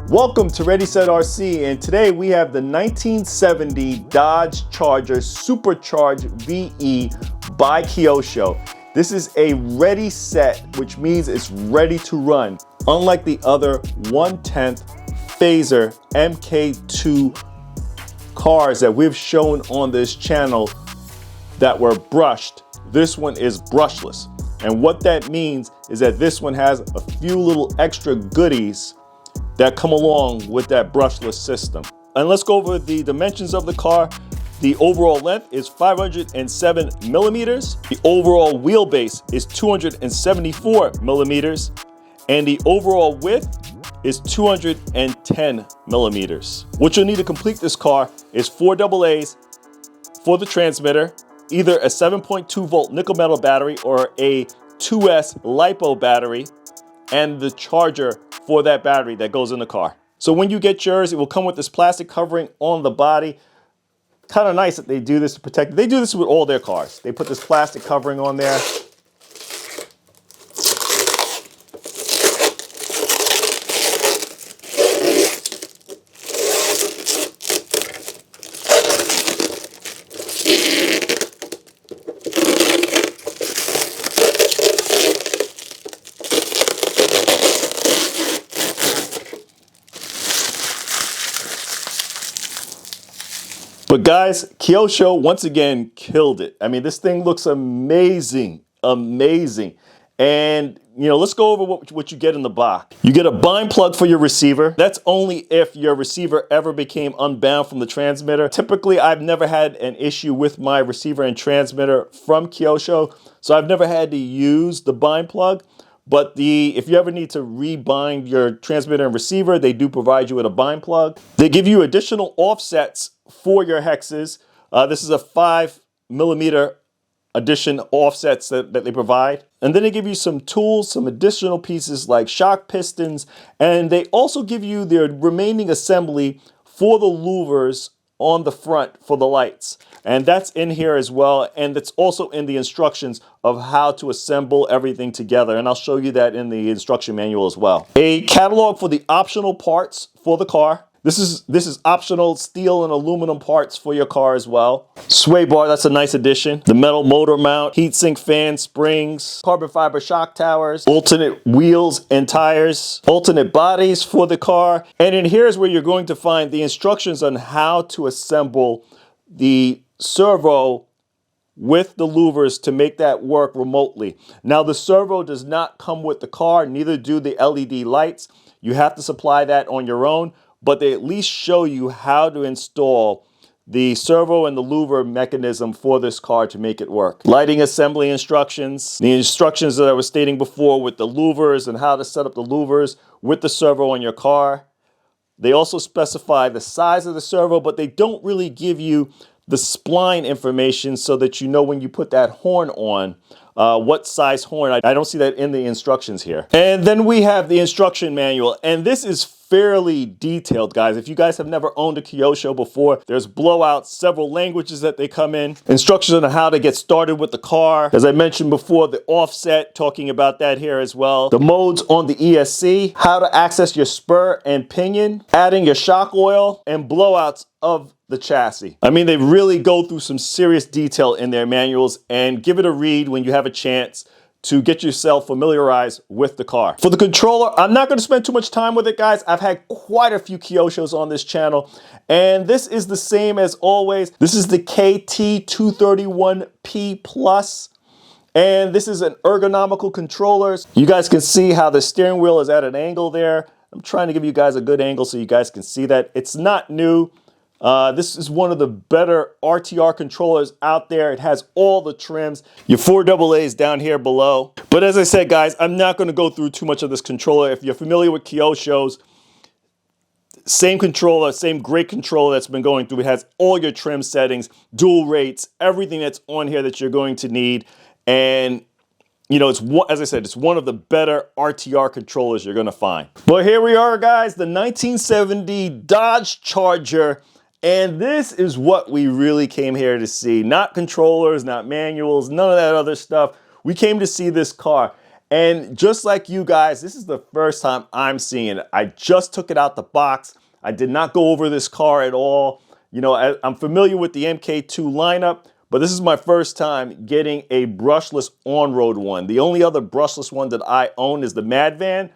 Welcome to Ready Set RC, and today we have the 1970 Dodge Charger Supercharged VE by Kyosho. This is a ready set, which means it's ready to run. Unlike the other 1/10 Fazer MK2 cars that we've shown on this channel that were brushed, this one is brushless. And what that means is that this one has a few little extra goodies that come along with that brushless system. And let's go over the dimensions of the car. The overall length is 507 millimeters. The overall wheelbase is 274 millimeters. And the overall width is 210 millimeters. What you'll need to complete this car is 4 AA's for the transmitter, either a 7.2 volt nickel metal battery or a 2S LiPo battery, and the charger for that battery that goes in the car. So when you get yours, it will come with this plastic covering on the body. Kind of nice that they do this to protect it. They do this with all their cars. They put this plastic covering on there. But guys, Kyosho once again killed it. I mean, this thing looks amazing, amazing. And let's go over what you get in the box. You get a bind plug for your receiver. That's only if your receiver ever became unbound from the transmitter. Typically, I've never had an issue with my receiver and transmitter from Kyosho, so I've never had to use the bind plug. But if you ever need to rebind your transmitter and receiver, they do provide you with a bind plug. They give you additional offsets for your hexes. This is a 5mm addition offsets that they provide. And then they give you some tools, some additional pieces like shock pistons, and they also give you the remaining assembly for the louvers on the front for the lights. And that's in here as well, and it's also in the instructions of how to assemble everything together, and I'll show you that in the instruction manual as well. A catalog for the optional parts for the car. This is optional steel and aluminum parts for your car as well. Sway bar, that's a nice addition. The metal motor mount, heatsink fan springs, carbon fiber shock towers, alternate wheels and tires, alternate bodies for the car. And in here is where you're going to find the instructions on how to assemble the servo with the louvers to make that work remotely. Now, the servo does not come with the car, neither do the LED lights. You have to supply that on your own, but they at least show you how to install the servo and the louver mechanism for this car to make it work. Lighting assembly instructions, the instructions that I was stating before with the louvers and how to set up the louvers with the servo on your car. They also specify the size of the servo, but they don't really give you the spline information so that you know when you put that horn on, what size horn. I don't see that in the instructions here. And then we have the instruction manual, and this is fairly detailed, guys. If you guys have never owned a Kyosho before, there's blowouts, several languages that they come in, instructions on how to get started with the car. As I mentioned before, the offset, talking about that here as well. The modes on the ESC, how to access your spur and pinion, adding your shock oil, and blowouts of the chassis. I mean, they really go through some serious detail in their manuals, and give it a read when you have a chance to get yourself familiarized with the car. For the controller, I'm not going to spend too much time with it, guys. I've had quite a few Kyoshos on this channel, and this is the same as always. This is the KT231P Plus, and this is an ergonomical controller. You guys can see how the steering wheel is at an angle there. I'm trying to give you guys a good angle so you guys can see that. It's not new. This is one of the better RTR controllers out there. It has all the trims. Your 4 AA's down here below. But as I said, guys, I'm not going to go through too much of this controller. If you're familiar with Kyoshos, same controller, same great controller that's been going through. It has all your trim settings, dual rates, everything that's on here that you're going to need. And as I said, it's one of the better RTR controllers you're going to find. But here we are, guys, the 1970 Dodge Charger. And this is what we really came here to see. Not controllers, not manuals, none of that other stuff. We came to see this car. And just like you guys, this is the first time I'm seeing it. I just took it out the box. I did not go over this car at all. You know, I'm familiar with the MK2 lineup, but this is my first time getting a brushless on-road one. The only other brushless one that I own is the Mad Van.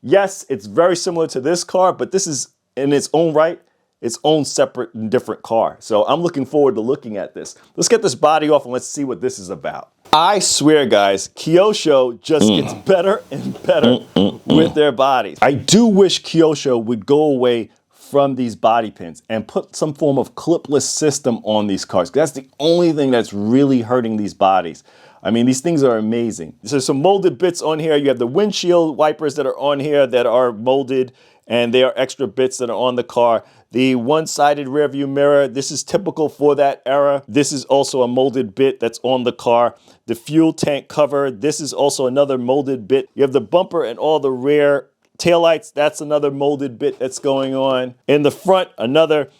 Yes, it's very similar to this car, but this is in its own right, its own separate and different car. So I'm looking forward to looking at this. Let's get this body off and let's see what this is about. I swear, guys, Kyosho just gets better and better with their bodies. I do wish Kyosho would go away from these body pins and put some form of clipless system on these cars. That's the only thing that's really hurting these bodies. I mean, these things are amazing. So some molded bits on here. You have the windshield wipers that are on here that are molded, and they are extra bits that are on the car. The one-sided rear view mirror, this is typical for that era. This is also a molded bit that's on the car. The fuel tank cover, this is also another molded bit. You have the bumper and all the rear taillights, that's another molded bit that's going on. In the front, another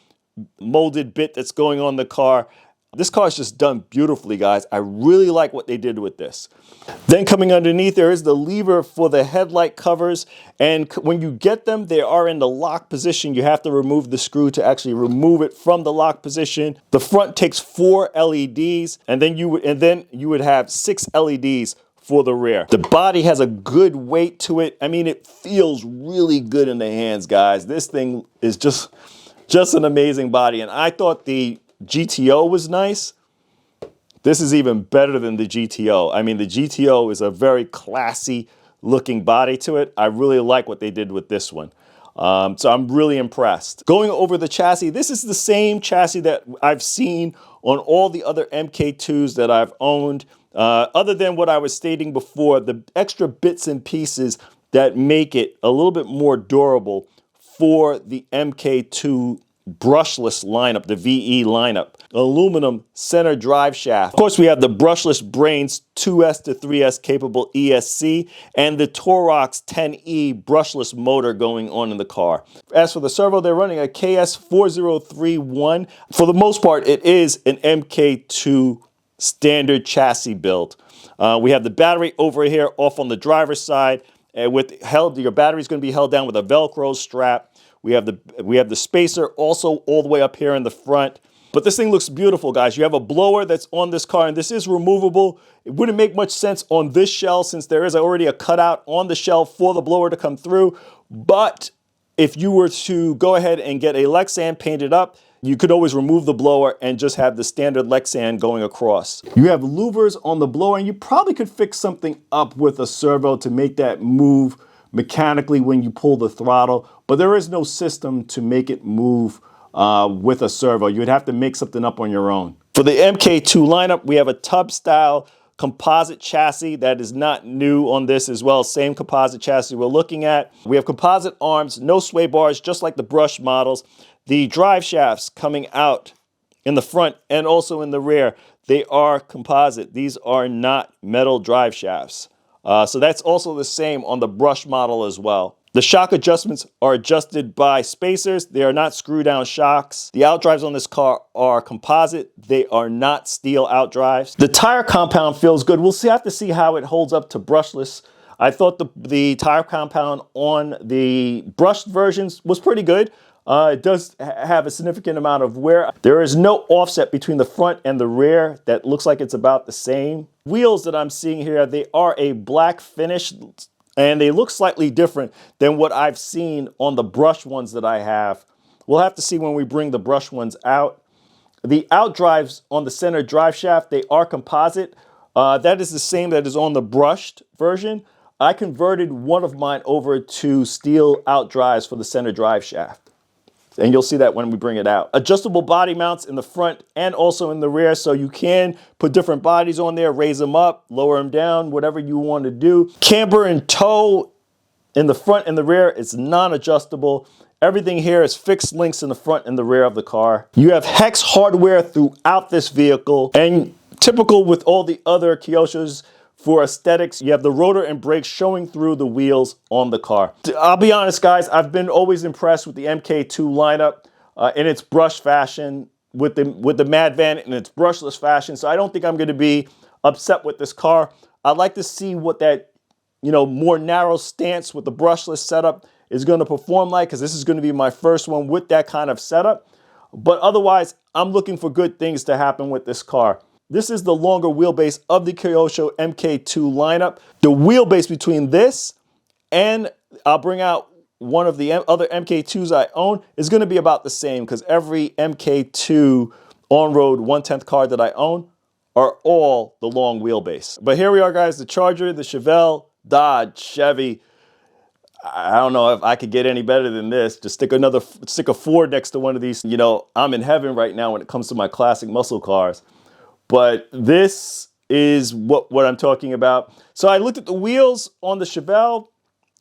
molded bit that's going on the car. This car is just done beautifully, guys. I really like what they did with this. Then coming underneath, there is the lever for the headlight covers. And when you get them, they are in the lock position. You have to remove the screw to actually remove it from the lock position. The front takes 4 LEDs, and then you would have 6 LEDs for the rear. The body has a good weight to it. I mean, it feels really good in the hands, guys. This thing is just an amazing body. And I thought the GTO was nice. This is even better than the GTO. I mean, the GTO is a very classy looking body to it. I really like what they did with this one. So I'm really impressed. Going over the chassis, this is the same chassis that I've seen on all the other MK2s that I've owned. Other than what I was stating before, the extra bits and pieces that make it a little bit more durable for the MK2 brushless lineup, the VE lineup. Aluminum center drive shaft. Of course, we have the brushless Brains 2S to 3S capable ESC and the Torox 10E brushless motor going on in the car. As for the servo, they're running a KS4031. For the most part, it is an MK2 standard chassis build. We have the battery over here off on the driver's side. Your battery is going to be held down with a Velcro strap. We have the spacer also all the way up here in the front. But this thing looks beautiful, guys. You have a blower that's on this car, and this is removable. It wouldn't make much sense on this shell since there is already a cutout on the shell for the blower to come through. But if you were to go ahead and get a Lexan painted up, you could always remove the blower and just have the standard Lexan going across. You have louvers on the blower, and you probably could fix something up with a servo to make that move mechanically when you pull the throttle, but there is no system to make it move with a servo. You would have to make something up on your own. For the MK2 lineup, we have a tub style composite chassis that is not new on this as well. Same composite chassis we're looking at. We have composite arms, no sway bars, just like the brush models. The drive shafts coming out in the front and also in the rear, they are composite. These are not metal drive shafts. So that's also the same on the brush model as well. The shock adjustments are adjusted by spacers. They are not screw-down shocks. The outdrives on this car are composite. They are not steel outdrives. The tire compound feels good. We'll have to see how it holds up to brushless. I thought the tire compound on the brushed versions was pretty good. It does have a significant amount of wear. There is no offset between the front and the rear. That looks like it's about the same. Wheels that I'm seeing here, they are a black finish, and they look slightly different than what I've seen on the brush ones that I have. We'll have to see when we bring the brush ones out. The outdrives on the center drive shaft, they are composite. That is the same that is on the brushed version. I converted one of mine over to steel outdrives for the center drive shaft. And you'll see that when we bring it out. Adjustable body mounts in the front and also in the rear, so you can put different bodies on there, raise them up, lower them down, whatever you want to do. Camber and toe in the front and the rear is non-adjustable. Everything here is fixed links in the front and the rear of the car. You have hex hardware throughout this vehicle, and typical with all the other Kyoshos, for aesthetics, you have the rotor and brakes showing through the wheels on the car. I'll be honest, guys, I've been always impressed with the MK2 lineup in its brush fashion, with the Mad Van in its brushless fashion, so I don't think I'm going to be upset with this car. I'd like to see what that more narrow stance with the brushless setup is going to perform like, because this is going to be my first one with that kind of setup. But otherwise, I'm looking for good things to happen with this car. This is the longer wheelbase of the Kyosho MK2 lineup. The wheelbase between this and I'll bring out one of the other MK2s I own is going to be about the same, because every MK2 on-road 1/10 car that I own are all the long wheelbase. But here we are, guys, the Charger, the Chevelle, Dodge, Chevy. I don't know if I could get any better than this. Just stick a Ford next to one of these. I'm in heaven right now when it comes to my classic muscle cars. But this is what I'm talking about. So I looked at the wheels on the Chevelle.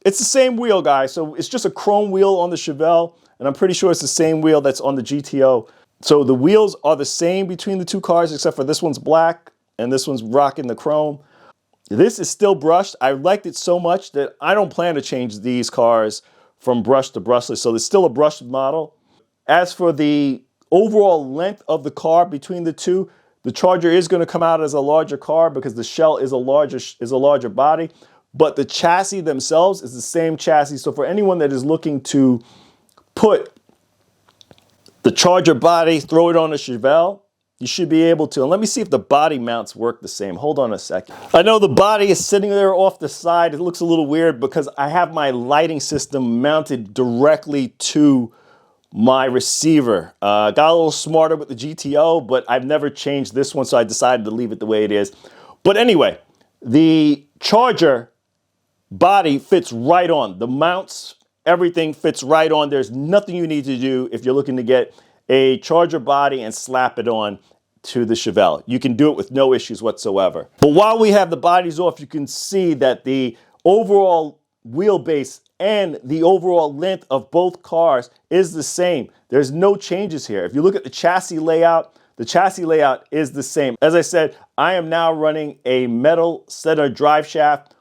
It's the same wheel, guys. So it's just a chrome wheel on the Chevelle, and I'm pretty sure it's the same wheel that's on the GTO. So the wheels are the same between the two cars, except for this one's black and this one's rocking the chrome. This is still brushed. I liked it so much that I don't plan to change these cars from brush to brushless. So there's still a brushed model. As for the overall length of the car between the two, the Charger is going to come out as a larger car because the shell is a larger body. But the chassis themselves is the same chassis. So for anyone that is looking to put the Charger body, throw it on a Chevelle, you should be able to. And let me see if the body mounts work the same. Hold on a second. I know the body is sitting there off the side. It looks a little weird because I have my lighting system mounted directly to my receiver. Got a little smarter with the GTO, but I've never changed this one, so I decided to leave it the way it is. But anyway, the Charger body fits right on. The mounts, everything fits right on. There's nothing you need to do if you're looking to get a Charger body and slap it on to the Chevelle. You can do it with no issues whatsoever. But while we have the bodies off, you can see that the overall wheelbase and the overall length of both cars is the same. There's no changes here. If you look at the chassis layout is the same. As I said, I am now running a metal center drive shaft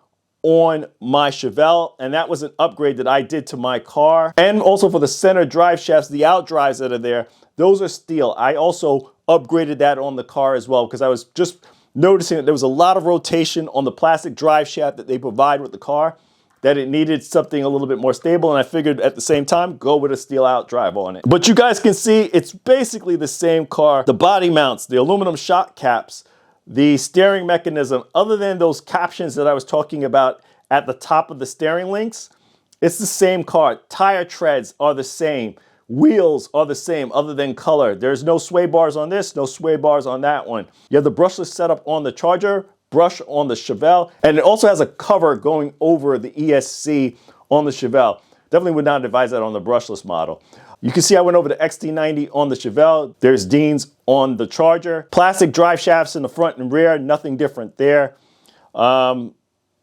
on my Chevelle, and that was an upgrade that I did to my car. And also for the center drive shafts, the out drives that are there, those are steel. I also upgraded that on the car as well because I was just noticing that there was a lot of rotation on the plastic drive shaft that they provide with the car, that it needed something a little bit more stable, and I figured at the same time, go with a steel out drive on it. But you guys can see it's basically the same car. The body mounts, the aluminum shock caps, the steering mechanism, other than those captions that I was talking about at the top of the steering links, it's the same car. Tire treads are the same. Wheels are the same other than color. There's no sway bars on this, no sway bars on that one. You have the brushless setup on the Charger, brush on the Chevelle, and it also has a cover going over the ESC on the Chevelle. Definitely would not advise that on the brushless model. You can see I went over the XT90 on the Chevelle. There's Dean's on the Charger. Plastic drive shafts in the front and rear, nothing different there.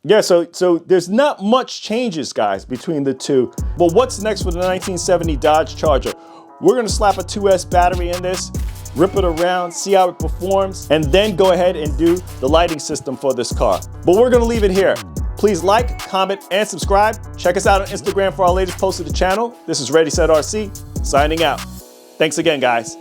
Yeah, so there's not much changes, guys, between the two. But what's next for the 1970 Dodge Charger? We're gonna slap a 2S battery in this, rip it around, see how it performs, and then go ahead and do the lighting system for this car. But we're gonna leave it here. Please like, comment, and subscribe. Check us out on Instagram for our latest posts to the channel. This is Ready Set RC, signing out. Thanks again, guys.